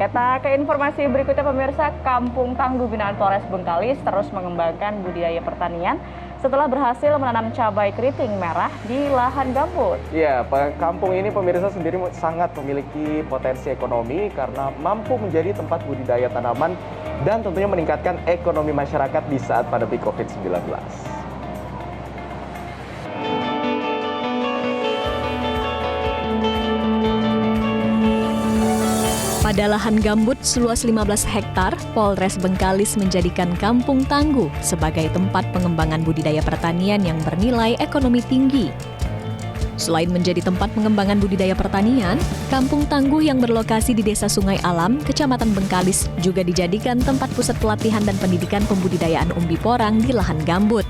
Kita ke informasi berikutnya pemirsa, Kampung Tangguh binaan Polres Bengkalis terus mengembangkan budidaya pertanian setelah berhasil menanam cabai keriting merah di lahan gambut. Ya, kampung ini pemirsa sendiri sangat memiliki potensi ekonomi karena mampu menjadi tempat budidaya tanaman dan tentunya meningkatkan ekonomi masyarakat di saat pandemi COVID-19. Pada lahan gambut seluas 15 hektar, Polres Bengkalis menjadikan Kampung Tangguh sebagai tempat pengembangan budidaya pertanian yang bernilai ekonomi tinggi. Selain menjadi tempat pengembangan budidaya pertanian, Kampung Tangguh yang berlokasi di Desa Sungai Alam, Kecamatan Bengkalis, juga dijadikan tempat pusat pelatihan dan pendidikan pembudidayaan umbi porang di lahan gambut.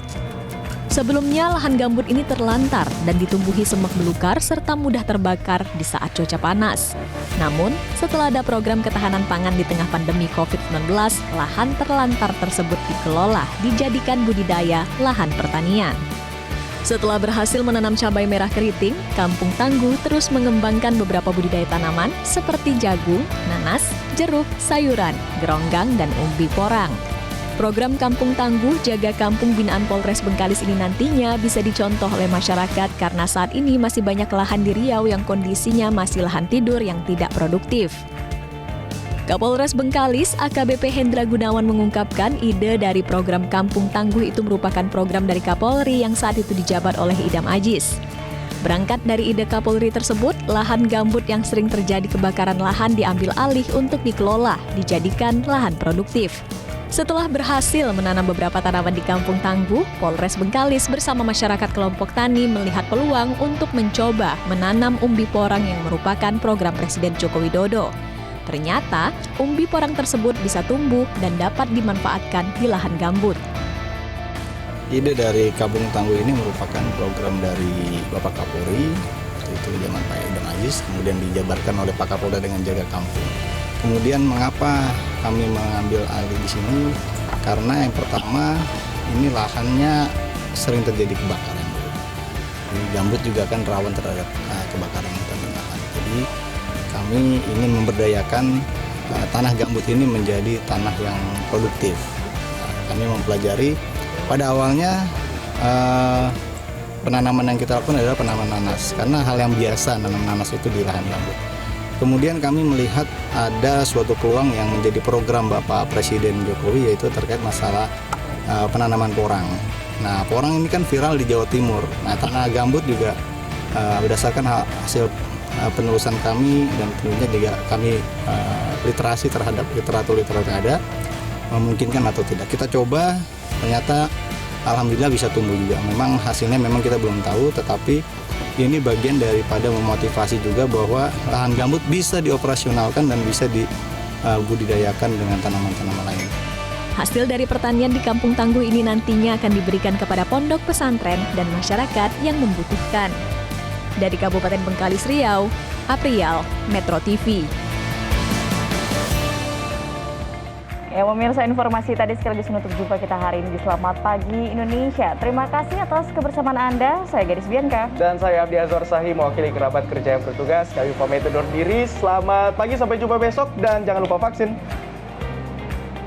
Sebelumnya, lahan gambut ini terlantar dan ditumbuhi semak belukar serta mudah terbakar di saat cuaca panas. Namun, setelah ada program ketahanan pangan di tengah pandemi COVID-19, lahan terlantar tersebut dikelola dijadikan budidaya lahan pertanian. Setelah berhasil menanam cabai merah keriting, Kampung Tangguh terus mengembangkan beberapa budidaya tanaman seperti jagung, nanas, jeruk, sayuran, geronggang, dan umbi porang. Program Kampung Tangguh Jaga Kampung binaan Polres Bengkalis ini nantinya bisa dicontoh oleh masyarakat karena saat ini masih banyak lahan di Riau yang kondisinya masih lahan tidur yang tidak produktif. Kapolres Bengkalis AKBP Hendra Gunawan mengungkapkan ide dari program Kampung Tangguh itu merupakan program dari Kapolri yang saat itu dijabat oleh Idam Aziz. Berangkat dari ide Kapolri tersebut, lahan gambut yang sering terjadi kebakaran lahan diambil alih untuk dikelola, dijadikan lahan produktif. Setelah berhasil menanam beberapa tanaman di Kampung Tangguh, Polres Bengkalis bersama masyarakat kelompok tani melihat peluang untuk mencoba menanam umbi porang yang merupakan program Presiden Joko Widodo. Ternyata, umbi porang tersebut bisa tumbuh dan dapat dimanfaatkan di lahan gambut. Ide dari Kampung Tangguh ini merupakan program dari Bapak Kapolri, itu zaman Pak Idam Aziz, kemudian dijabarkan oleh Pak Kapolda dengan Jaga Kampung. Kemudian mengapa kami mengambil alih di sini? Karena yang pertama, ini lahannya sering terjadi kebakaran. Di gambut juga kan rawan terhadap kebakaran hutan dan lahan. Jadi kami ingin memberdayakan tanah gambut ini menjadi tanah yang produktif. Kami mempelajari pada awalnya penanaman yang kita lakukan adalah penanaman nanas, karena hal yang biasa nanam nanas itu di lahan gambut. Kemudian kami melihat ada suatu peluang yang menjadi program Bapak Presiden Jokowi, yaitu terkait masalah penanaman porang. Nah, porang ini kan viral di Jawa Timur. Nah, tanah gambut juga berdasarkan hasil penelusuran kami dan tentunya juga kami literasi terhadap literatur yang ada, memungkinkan atau tidak. Kita coba, ternyata alhamdulillah bisa tumbuh juga. Memang hasilnya memang kita belum tahu, tetapi ini bagian daripada memotivasi juga bahwa lahan gambut bisa dioperasionalkan dan bisa dibudidayakan dengan tanaman-tanaman lain. Hasil dari pertanian di Kampung Tangguh ini nantinya akan diberikan kepada pondok pesantren dan masyarakat yang membutuhkan. Dari Kabupaten Bengkalis, Riau, Aprial, Metro TV. Ya pemirsa, informasi tadi sekaligus menutup jumpa kita hari ini di Selamat Pagi Indonesia. Terima kasih atas kebersamaan Anda. Saya Gadis Bianca. Dan saya Abdi Azwar Sahi, mewakili kerabat kerja yang bertugas. Kami pamit undur diri. Selamat pagi, sampai jumpa besok. Dan jangan lupa vaksin.